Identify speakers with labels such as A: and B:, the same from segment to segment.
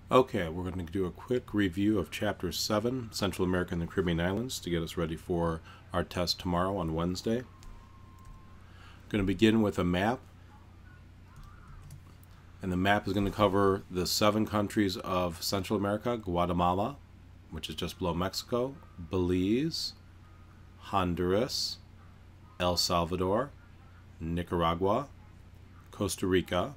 A: Okay, we're going to do a quick review of Chapter 7, Central America and the Caribbean Islands, to get us ready for our test tomorrow on Wednesday. Going to begin with a map, and the map is going to cover the 7 countries of Central America: Guatemala, which is just below Mexico, Belize, Honduras, El Salvador, Nicaragua, Costa Rica,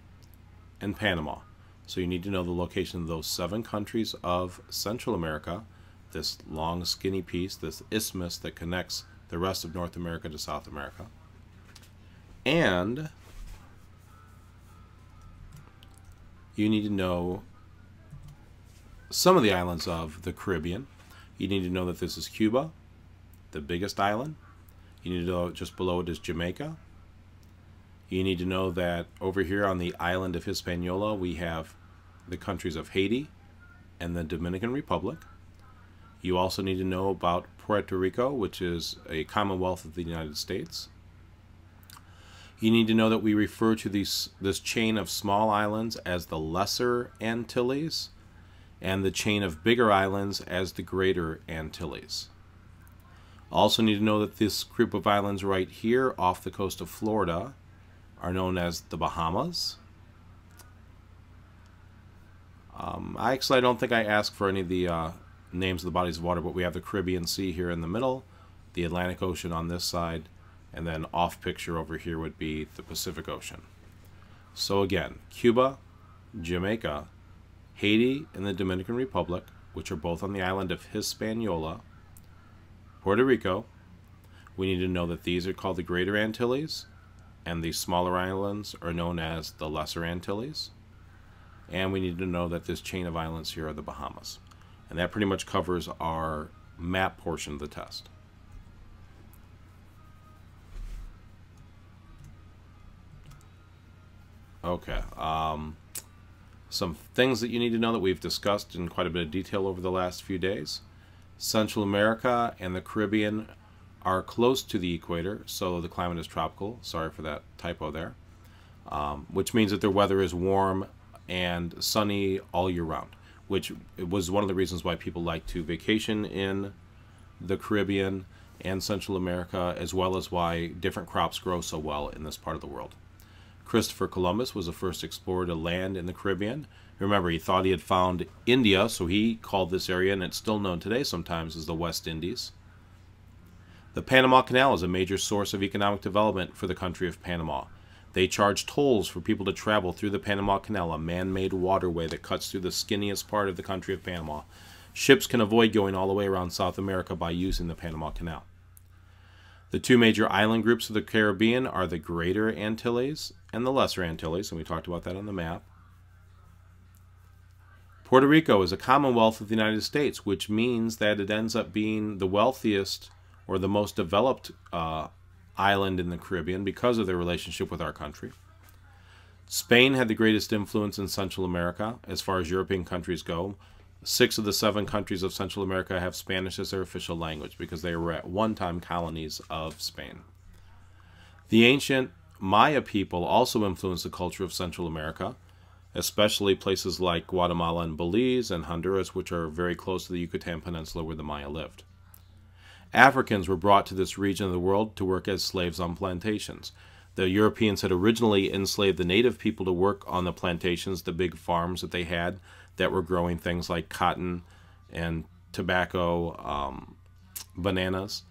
A: and Panama. So you need to know the location of those 7 countries of Central America, this long skinny piece, this isthmus that connects the rest of North America to South America. And you need to know some of the islands of the Caribbean. You need to know that this is Cuba, the biggest island. You need to know just below it is Jamaica. You need to know that over here on the island of Hispaniola we have the countries of Haiti and the Dominican Republic. You also need to know about Puerto Rico, which is a Commonwealth of the United States. You need to know that we refer to this chain of small islands as the Lesser Antilles and the chain of bigger islands as the Greater Antilles. Also need to know that this group of islands right here off the coast of Florida are known as the Bahamas. I don't think I asked for any of the names of the bodies of water, but we have the Caribbean Sea here in the middle, the Atlantic Ocean on this side, and then off picture over here would be the Pacific Ocean. So again, Cuba, Jamaica, Haiti, and the Dominican Republic, which are both on the island of Hispaniola, Puerto Rico. We need to know that these are called the Greater Antilles, and the smaller islands are known as the Lesser Antilles. And we need to know that this chain of islands here are the Bahamas. And that pretty much covers our map portion of the test. Okay, some things that you need to know that we've discussed in quite a bit of detail over the last few days. Central America and the Caribbean are close to the equator, so the climate is tropical. Sorry for that typo there. Which means that their weather is warm and sunny all year round, which was one of the reasons why people like to vacation in the Caribbean and Central America, as well as why different crops grow so well in this part of the world. Christopher Columbus was the first explorer to land in the Caribbean. Remember, he thought he had found India, so he called this area, and it's still known today sometimes as the West Indies. The Panama Canal is a major source of economic development for the country of Panama. They charge tolls for people to travel through the Panama Canal, a man-made waterway that cuts through the skinniest part of the country of Panama. Ships can avoid going all the way around South America by using the Panama Canal. The 2 major island groups of the Caribbean are the Greater Antilles and the Lesser Antilles, and we talked about that on the map. Puerto Rico is a Commonwealth of the United States, which means that it ends up being the wealthiest or the most developed island in the Caribbean because of their relationship with our country. Spain had the greatest influence in Central America as far as European countries go. 6 of the 7 countries of Central America have Spanish as their official language because they were at one time colonies of Spain. The ancient Maya people also influenced the culture of Central America, especially places like Guatemala and Belize and Honduras, which are very close to the Yucatan Peninsula where the Maya lived. Africans were brought to this region of the world to work as slaves on plantations. The Europeans had originally enslaved the native people to work on the plantations, the big farms that they had that were growing things like cotton and tobacco, bananas.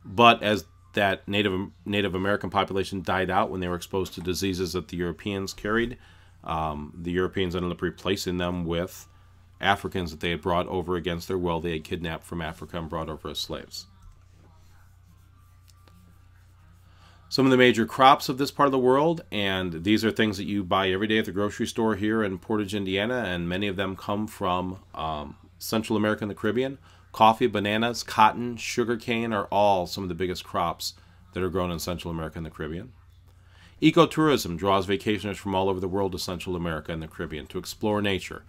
A: But as that Native American population died out when they were exposed to diseases that the Europeans carried, the Europeans ended up replacing them with Africans that they had brought over against their will. They had kidnapped from Africa and brought over as slaves. Some of the major crops of this part of the world, and these are things that you buy every day at the grocery store here in Portage, Indiana, and many of them come from Central America and the Caribbean. Coffee, bananas, cotton, sugarcane are all some of the biggest crops that are grown in Central America and the Caribbean. Ecotourism draws vacationers from all over the world to Central America and the Caribbean to explore nature.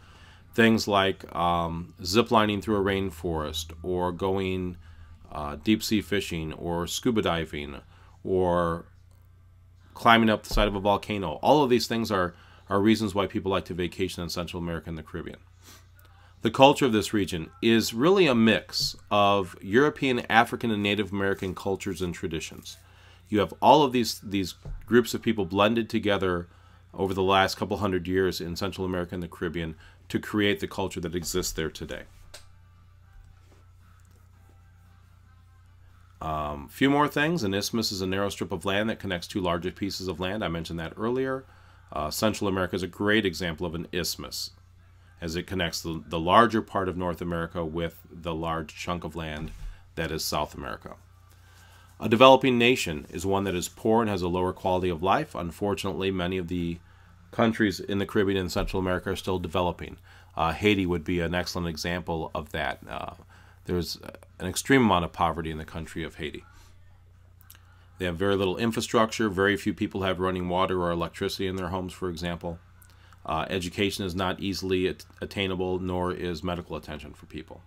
A: Things like ziplining through a rainforest, or going deep sea fishing, or scuba diving, or climbing up the side of a volcano. All of these things are are reasons why people like to vacation in Central America and the Caribbean. The culture of this region is really a mix of European, African, and Native American cultures and traditions. You have all of these groups of people blended together over the last couple hundred years in Central America and the Caribbean to create the culture that exists there today. Few more things. An isthmus is a narrow strip of land that connects two larger pieces of land. I mentioned that earlier. Central America is a great example of an isthmus, as it connects the larger part of North America with the large chunk of land that is South America. A developing nation is one that is poor and has a lower quality of life. Unfortunately, many of the countries in the Caribbean and Central America are still developing. Haiti would be an excellent example of that. There's an extreme amount of poverty in the country of Haiti. They have very little infrastructure. Very few people have running water or electricity in their homes, for example. Education is not easily attainable, nor is medical attention for people.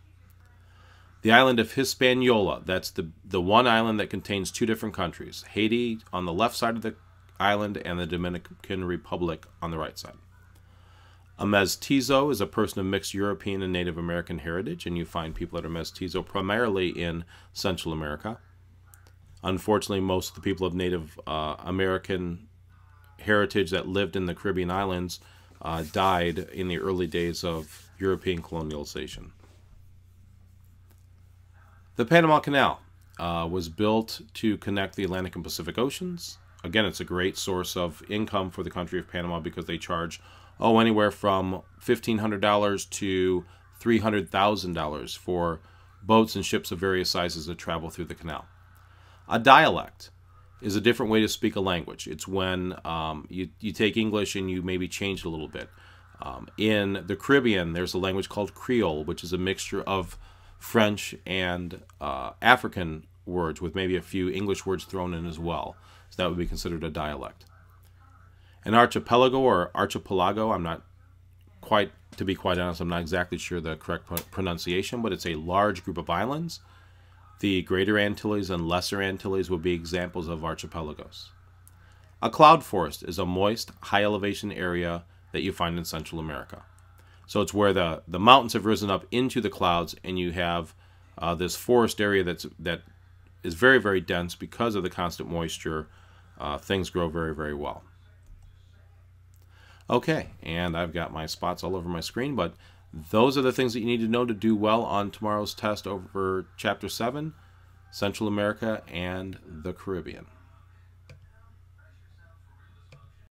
A: The island of Hispaniola, that's the one island that contains two different countries, Haiti on the left side of the island and the Dominican Republic on the right side. A mestizo is a person of mixed European and Native American heritage, and you find people that are mestizo primarily in Central America. Unfortunately, most of the people of Native American heritage that lived in the Caribbean islands died in the early days of European colonialization. The Panama Canal was built to connect the Atlantic and Pacific Oceans. Again, it's a great source of income for the country of Panama because they charge anywhere from $1,500 to $300,000 for boats and ships of various sizes that travel through the canal. A dialect is a different way to speak a language. It's when you take English and you maybe change it a little bit. In the Caribbean, there's a language called Creole, which is a mixture of French and African words with maybe a few English words thrown in as well. So that would be considered a dialect. An archipelago or archipelago, to be quite honest, I'm not exactly sure the correct pronunciation, but it's a large group of islands. The Greater Antilles and Lesser Antilles would be examples of archipelagos. A cloud forest is a moist, high elevation area that you find in Central America. So it's where the mountains have risen up into the clouds, and you have this forest area that is very, very dense because of the constant moisture. Things grow very, very well. Okay, and I've got my spots all over my screen, but those are the things that you need to know to do well on tomorrow's test over Chapter 7, Central America and the Caribbean.